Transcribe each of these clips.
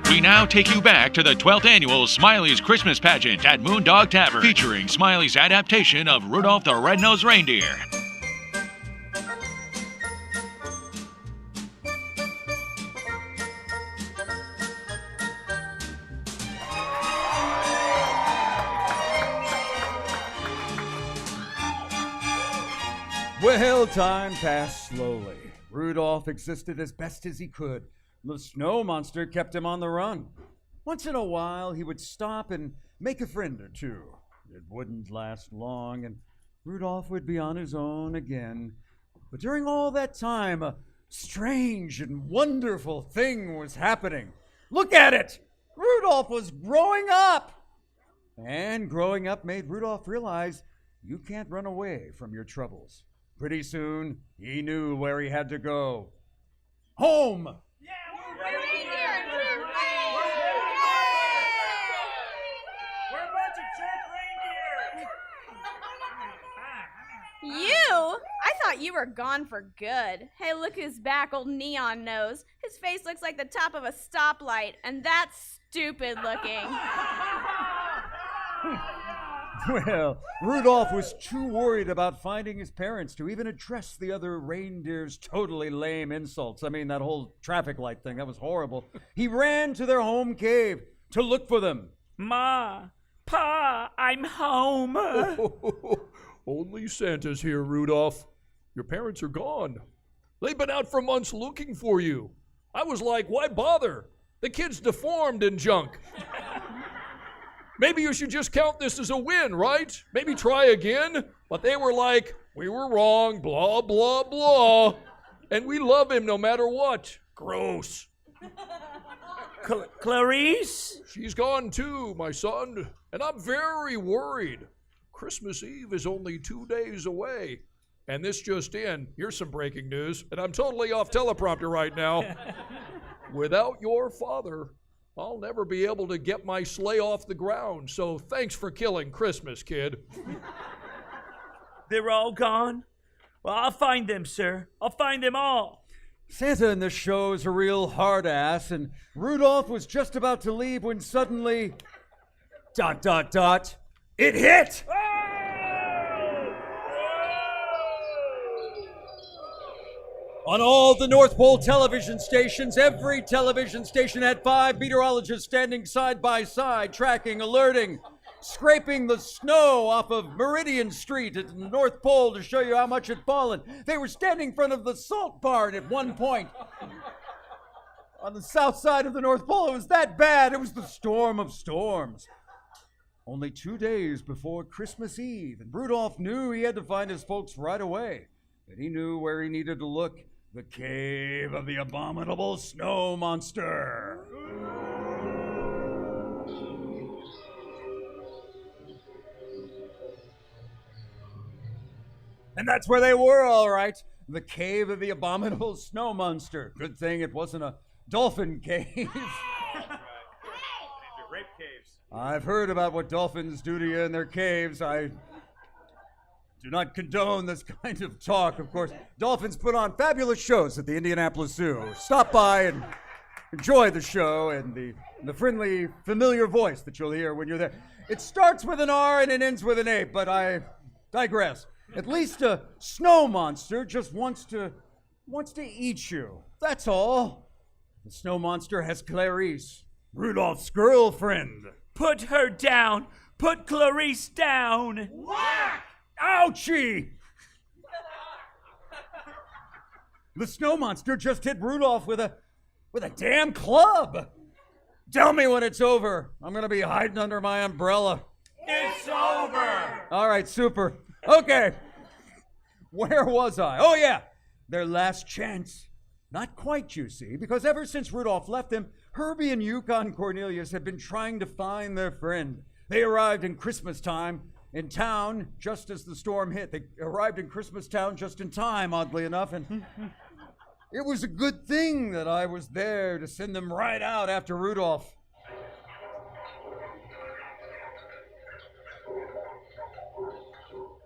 We now take you back to the 12th annual Smiley's Christmas Pageant at Moondog Tavern, featuring Smiley's adaptation of Rudolph the Red-Nosed Reindeer. Well, time passed slowly. Rudolph existed as best as he could. The snow monster kept him on the run. Once in a while, he would stop and make a friend or two. It wouldn't last long, and Rudolph would be on his own again. But during all that time, a strange and wonderful thing was happening. Look at it! Rudolph was growing up! And growing up made Rudolph realize you can't run away from your troubles. Pretty soon, he knew where he had to go. Home! You? I thought you were gone for good. Hey, look who's back, old Neon Nose. His face looks like the top of a stoplight, and that's stupid looking. Well, Rudolph was too worried about finding his parents to even address the other reindeer's totally lame insults. I mean, that whole traffic light thing, that was horrible. He ran to their home cave to look for them. Ma, Pa, I'm home. Only Santa's here, Rudolph. Your parents are gone. They've been out for months looking for you. I was like, why bother? The kid's deformed and junk. Maybe you should just count this as a win, right? Maybe try again. But they were like, we were wrong, blah, blah, blah. And we love him no matter what. Gross. Clarice? She's gone too, my son. And I'm very worried. Christmas Eve is only 2 days away. And this just in, here's some breaking news, and I'm totally off teleprompter right now. Without your father, I'll never be able to get my sleigh off the ground, so thanks for killing Christmas, kid. They're all gone? Well, I'll find them, sir. I'll find them all. Santa in this show is a real hard ass, and Rudolph was just about to leave when suddenly... ... It hit! On all the North Pole television stations, every television station had 5 meteorologists standing side by side, tracking, alerting, scraping the snow off of Meridian Street at the North Pole to show you how much had fallen. They were standing in front of the salt barn at one point. On the south side of the North Pole, it was that bad. It was the storm of storms. Only 2 days before Christmas Eve, and Rudolph knew he had to find his folks right away. But he knew where he needed to look. The cave of the Abominable Snow Monster. And that's where they were, all right. The cave of the Abominable Snow Monster. Good thing it wasn't a dolphin cave. Rape caves. I've heard about what dolphins do to you in their caves. I do not condone this kind of talk, of course. Dolphins put on fabulous shows at the Indianapolis Zoo. Stop by and enjoy the show and the friendly, familiar voice that you'll hear when you're there. It starts with an R and it ends with an A, but I digress. At least a snow monster just wants to eat you. That's all. The snow monster has Clarice, Rudolph's girlfriend. Put her down. Put Clarice down. Whack! Ouchie! The snow monster just hit Rudolph with a damn club. Tell me when it's over. I'm going to be hiding under my umbrella. It's over. All right, super. Okay. Where was I? Oh, yeah. Their last chance. Not quite, you see, because ever since Rudolph left them, Herbie and Yukon Cornelius had been trying to find their friend. They arrived in Christmas time in town just as the storm hit. They arrived in Christmas town just in time, oddly enough, and it was a good thing that I was there to send them right out after Rudolph.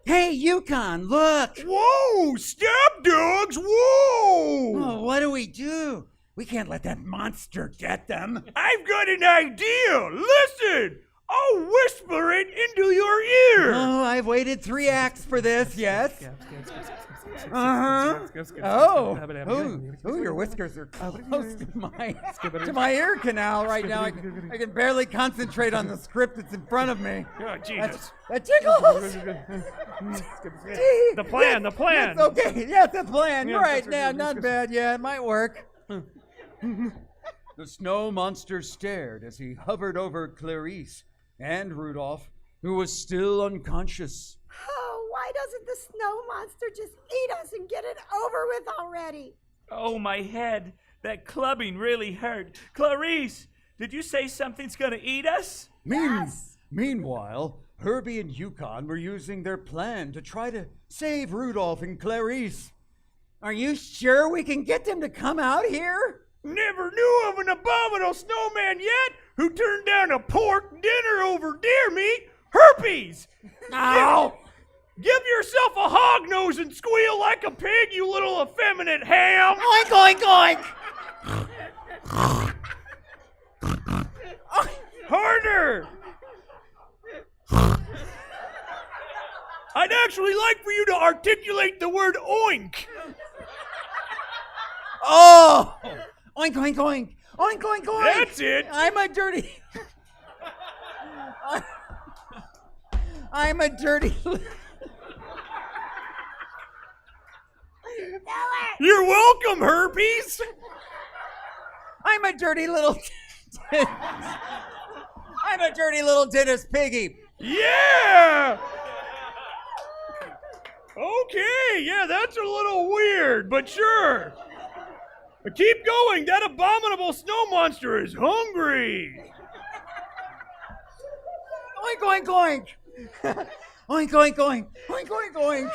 Hey, Yukon, look! Whoa! Step dogs! Whoa! Oh, what do? We can't let that monster get them. I've got an idea. Listen. I'll whisper it into your ear. Oh, I've waited 3 acts for this, yes. Oh, your whiskers are close to my ear canal right now. I can barely concentrate on the script that's in front of me. Oh, Jesus. That tickles. The plan. That's okay, yeah, the plan. You're right now, not bad. Yeah, it might work. The snow monster stared as he hovered over Clarice and Rudolph, who was still unconscious. Oh, why doesn't the snow monster just eat us and get it over with already? Oh, my head. That clubbing really hurt. Clarice, did you say something's gonna eat us? Meanwhile, Herbie and Yukon were using their plan to try to save Rudolph and Clarice. Are you sure we can get them to come out here? Never knew of an abominable snowman yet who turned down a pork dinner over deer meat. Herpes! Ow! Give yourself a hog nose and squeal like a pig, you little effeminate ham! Oink, oink, oink! Harder! I'd actually like for you to articulate the word oink. Oh! Oink, oink, oink! Oink, oink, oink! That's it! I'm a dirty... I'm a dirty... You're welcome, Herpes! I'm a dirty little... I'm a dirty little Dennis Piggy. Yeah! Okay, yeah, that's a little weird, but sure. But keep going, that abominable snow monster is hungry. Oink, oink, oink! Oink, oink, oink! Oink, oink, oink!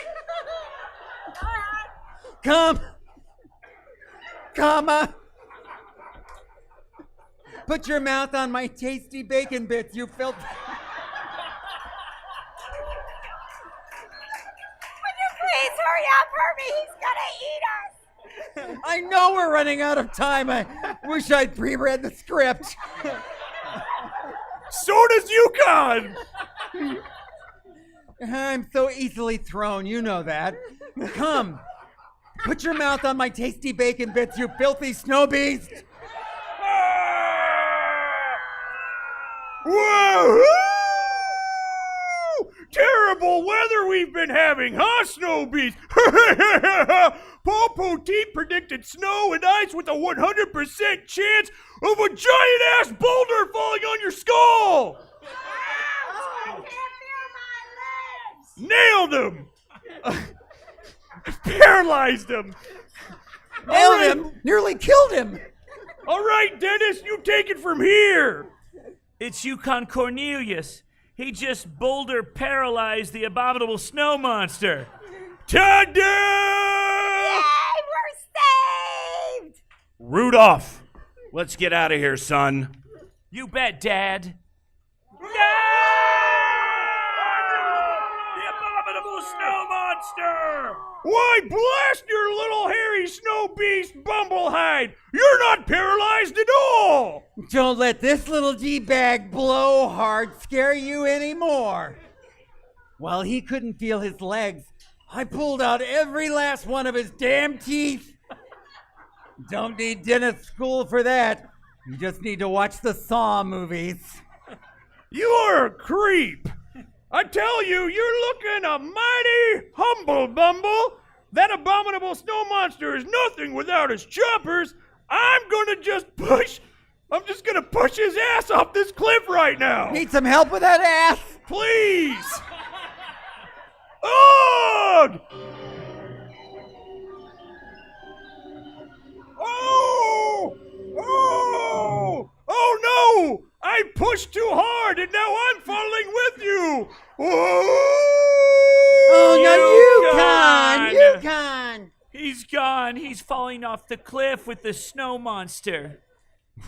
Come on! Put your mouth on my tasty bacon bits, you filthy... Would you please hurry up, Herbie? He's gonna eat us! I know we're running out of time. I wish I'd pre-read the script. So does Yukon! I'm so easily thrown, you know that. Come, put your mouth on my tasty bacon bits, you filthy snow beast. Whoa! Terrible weather we've been having, huh, Snow Beast? Poteet predicted snow and ice with a 100% chance of a giant-ass boulder falling on your skull! Oh, I can't feel my legs! Nailed him! Paralyzed him! Nailed him! Nearly killed him! All right, Dennis, you take it from here! It's Yukon Cornelius. He just boulder paralyzed the abominable snow monster. Ta-da! Yay, we're saved! Rudolph, let's get out of here, son. You bet, Dad. No! The abominable snow monster! Why, blast your little hairy snow beast, Bumblehide! You're not paralyzed at all! Don't let this little D-bag blowhard scare you anymore. While he couldn't feel his legs, I pulled out every last one of his damn teeth. Don't need dentist school for that. You just need to watch the Saw movies. You're a creep! I tell you, you're looking a mighty humble, Bumble. That abominable snow monster is nothing without his choppers. I'm just gonna push his ass off this cliff right now. Need some help with that ass? Please! Ugh! Oh! Oh! Oh no! I pushed too hard and now I'm falling with you! Oh, no, Yukon! He's gone. He's falling off the cliff with the snow monster.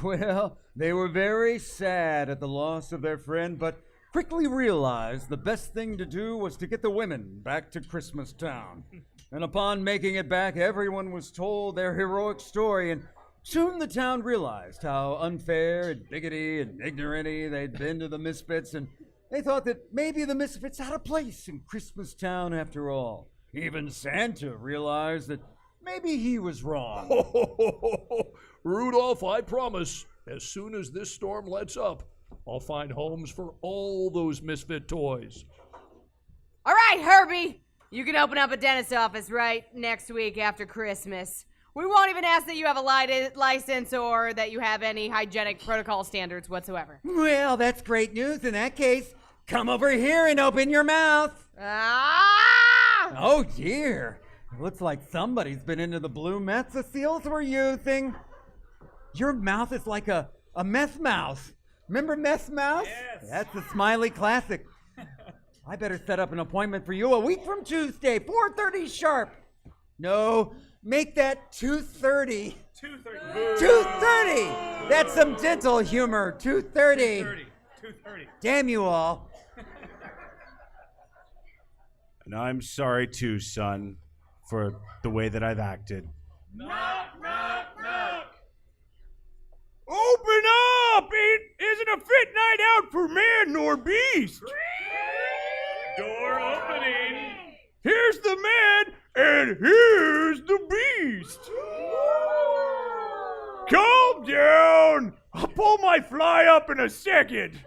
Well, they were very sad at the loss of their friend, but quickly realized the best thing to do was to get the women back to Christmas Town. And upon making it back, everyone was told their heroic story, and Soon the town realized how unfair and bigoty and ignorant they'd been to the Misfits, and they thought that maybe the Misfits had a place in Christmas Town after all. Even Santa realized that maybe he was wrong. Rudolph, I promise, as soon as this storm lets up, I'll find homes for all those Misfit toys. All right, Herbie. You can open up a dentist office right next week after Christmas. We won't even ask that you have a license or that you have any hygienic protocol standards whatsoever. Well, that's great news. In that case, come over here and open your mouth. Ah! Oh, dear. It looks like somebody's been into the blue meth the seals were using. Your mouth is like a meth mouse. Remember meth mouse? Yes. That's a Smiley classic. I better set up an appointment for you a week from Tuesday, 4:30 sharp. No, make that 2:30. 2:30. 2:30. That's some dental humor. 2:30. 2:30. Damn you all. And I'm sorry too, son, for the way that I've acted. Knock, knock, knock. Open up! It isn't a fit night out for man nor beast. Door opening. Here's the man, and here's the beast. Calm down. I'll pull my fly up in a second.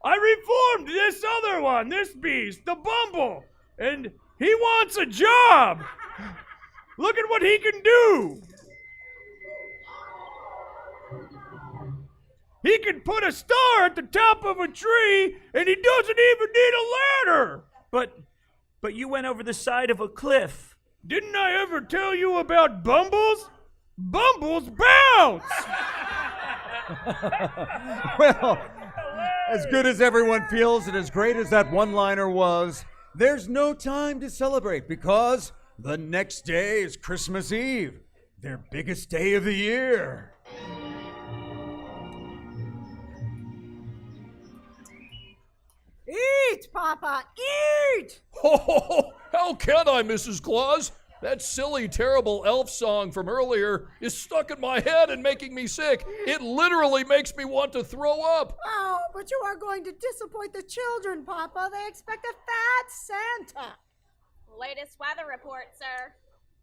I reformed this other one, this beast, the Bumble, and he wants a job. Look at what he can do. He can put a star at the top of a tree, and he doesn't even need a ladder. But you went over the side of a cliff. Didn't I ever tell you about Bumbles? Bumbles bounce! Well, as good as everyone feels and as great as that one-liner was, there's no time to celebrate because the next day is Christmas Eve, their biggest day of the year. Eat, Papa, eat! Oh, how can I, Mrs. Claus? That silly, terrible elf song from earlier is stuck in my head and making me sick. It literally makes me want to throw up. Oh, but you are going to disappoint the children, Papa. They expect a fat Santa. Latest weather report, sir.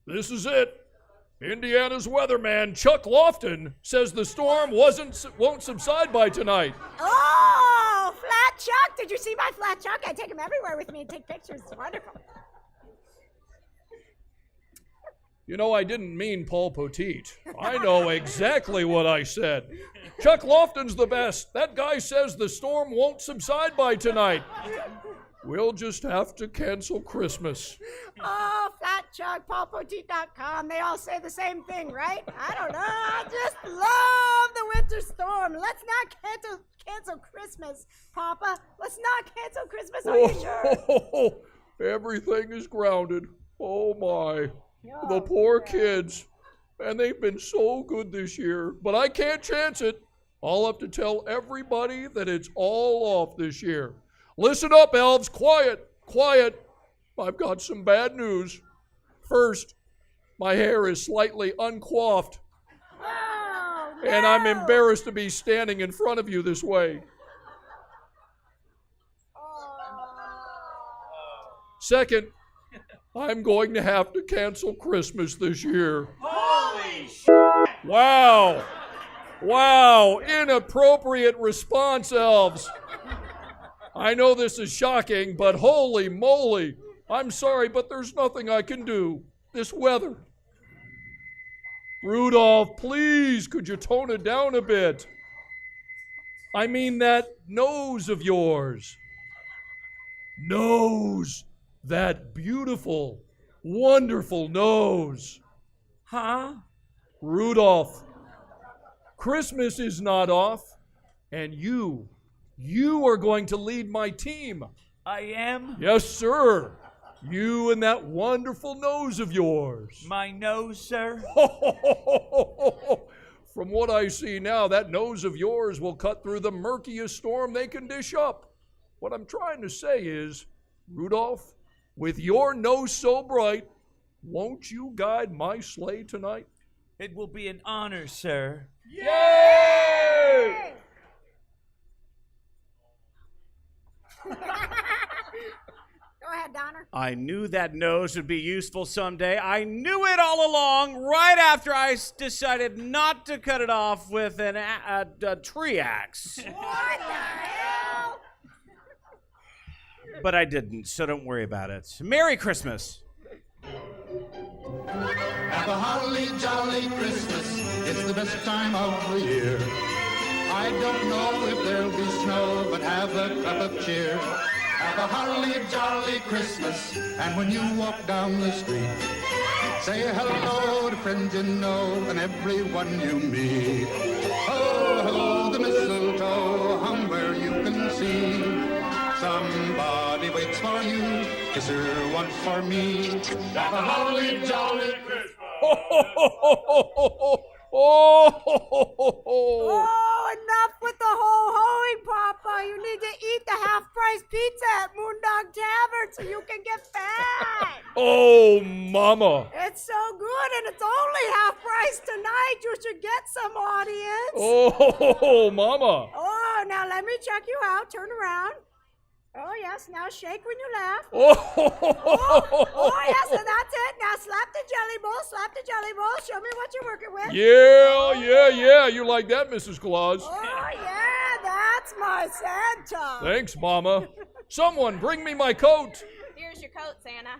This is it. Indiana's weatherman, Chuck Lofton, says the storm won't subside by tonight. Oh, Flat Chuck. Did you see my Flat Chuck? I take him everywhere with me and take pictures. It's wonderful. You know, I didn't mean Paul Poteet. I know exactly what I said. Chuck Lofton's the best. That guy says the storm won't subside by tonight. We'll just have to cancel Christmas. Oh, Flat Chuck, PaulPoteet.com. They all say the same thing, right? I don't know. I just love the winter storm. Let's not cancel Christmas, Papa. Let's not cancel Christmas. Are you sure? Everything is grounded. Oh, my. Oh, The poor yeah. kids. And they've been so good this year. But I can't chance it. I'll have to tell everybody that it's all off this year. Listen up, elves. Quiet, quiet. I've got some bad news. First, my hair is slightly uncoiffed, Oh, no. and I'm embarrassed to be standing in front of you this way. Second, I'm going to have to cancel Christmas this year. Holy Wow. Wow. Inappropriate response, elves. I know this is shocking, but holy moly. I'm sorry, but there's nothing I can do. This weather. Rudolph, please, could you tone it down a bit? I mean that nose of yours. Nose. That beautiful, wonderful nose. Huh? Rudolph, Christmas is not off, and you are going to lead my team. I am? Yes, sir. You and that wonderful nose of yours. My nose, sir? From what I see now, that nose of yours will cut through the murkiest storm they can dish up. What I'm trying to say is, Rudolph, with your nose so bright, won't you guide my sleigh tonight? It will be an honor, sir. Yay! Go ahead, Donner. I knew that nose would be useful someday. I knew it all along, right after I decided not to cut it off with a tree axe. What the hell? But I didn't, so don't worry about it. Merry Christmas. Have a holly jolly Christmas. It's the best time of the year. I don't know if there'll be snow, but have a cup of cheer. Have a holly jolly Christmas. And when you walk down the street, say hello to friends you know and everyone you meet. Ho, ho, the mistletoe hung where you can see. Somebody waits for you, kiss her once for me. Have a holly jolly Christmas. Ho, ho, ho, ho, ho, ho, ho. Oh, ho, ho, ho, ho. Oh, enough with the ho-hoing, Papa. You need to eat the half-price pizza at Moondog Tavern so you can get fat. Oh, Mama. It's so good, and it's only half price tonight. You should get some, audience. Oh, Mama. Oh, now let me check you out. Turn around. Oh, yes. Now shake when you laugh. Oh, Oh, yes. So that's it. Now slap the jelly bowl. Slap the jelly bowl. Show me what you're working with. Yeah. You like that, Mrs. Claus? Oh, yeah. That's my Santa. Thanks, Mama. Someone bring me my coat. Here's your coat, Santa.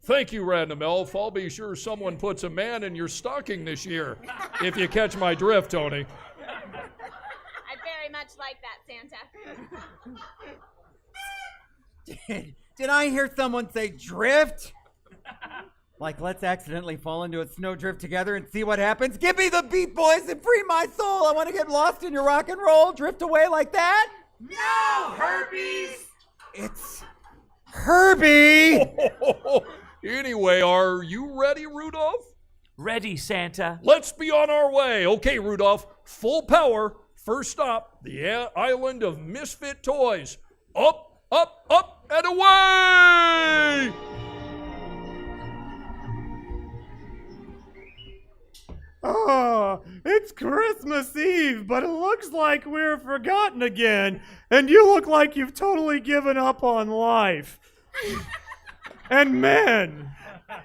Thank you, Random Elf. I'll be sure someone puts a man in your stocking this year. If you catch my drift, Toni. I'd very much like that, Santa. Did I hear someone say drift? Like, let's accidentally fall into a snowdrift together and see what happens? Give me the beat, boys, and free my soul. I want to get lost in your rock and roll. Drift away like that? No, Herbies! It's Herbie! Anyway, are you ready, Rudolph? Ready, Santa. Let's be on our way. Okay, Rudolph, full power. First stop, the island of misfit toys. Up, and away! Oh, it's Christmas Eve, but it looks like we're forgotten again, and you look like you've totally given up on life. And men. But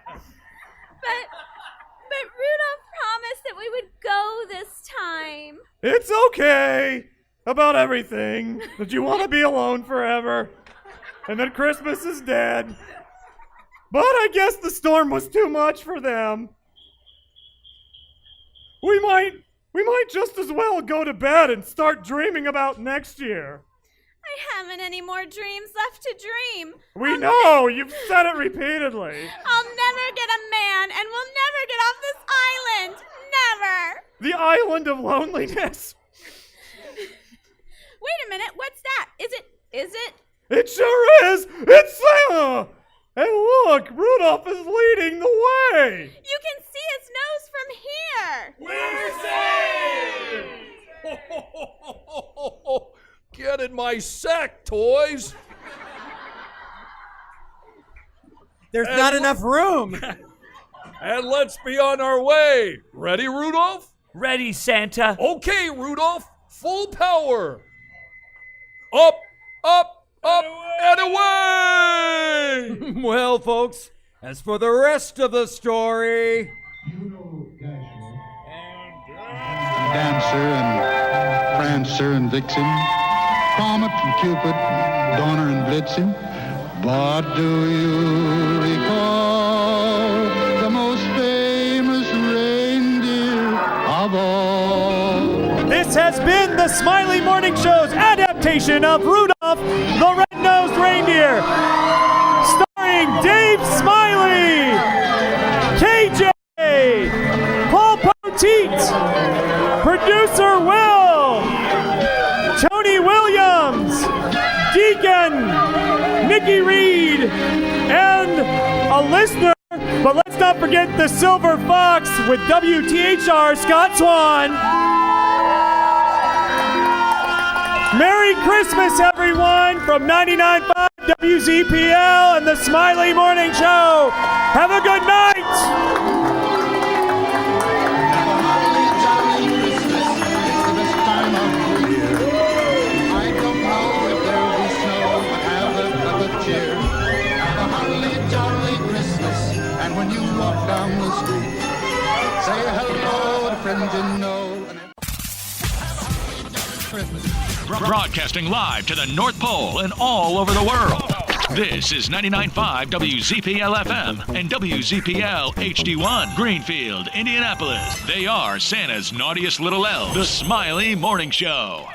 Rudolph promised that we would go this time. It's okay about everything, that you want to be alone forever, and that Christmas is dead. But I guess the storm was too much for them. We might just as well go to bed and start dreaming about next year. I haven't any more dreams left to dream. We know, you've said it repeatedly. I'll never get a man, and we'll never get off this island. Never. The island of loneliness. Wait a minute, what's that? Is it? It sure is! It's Santa! And look, Rudolph is leading the way! You can see his nose from here. We're saved! Get in my sack, toys! There's not enough room. And let's be on our way. Ready, Rudolph? Ready, Santa. Okay, Rudolph, full power. Up, and away! Well, folks, as for the rest of the story... Dancer and Prancer and Vixen, Comet and Cupid, Donner and Blitzen. But do you recall the most famous reindeer of all? This has been the Smiley Morning Show's adaptation of Rudolph the Red-Nosed Reindeer, starring Dave Smiley, KJ, Paul Poteet, producer Will, Toni Williams, Deacon, Nikki Reed, and a listener, but let's not forget the Silver Fox with WTHR Scott Swan. Merry Christmas, everyone, from 99.5 WZPL and the Smiley Morning Show. Have a good night. down the street. Say hello to friends you know. Broadcasting live to the North Pole and all over the world. This is 99.5 WZPL FM and WZPL HD1, Greenfield, Indianapolis. They are Santa's naughtiest little elves, the Smiley Morning Show.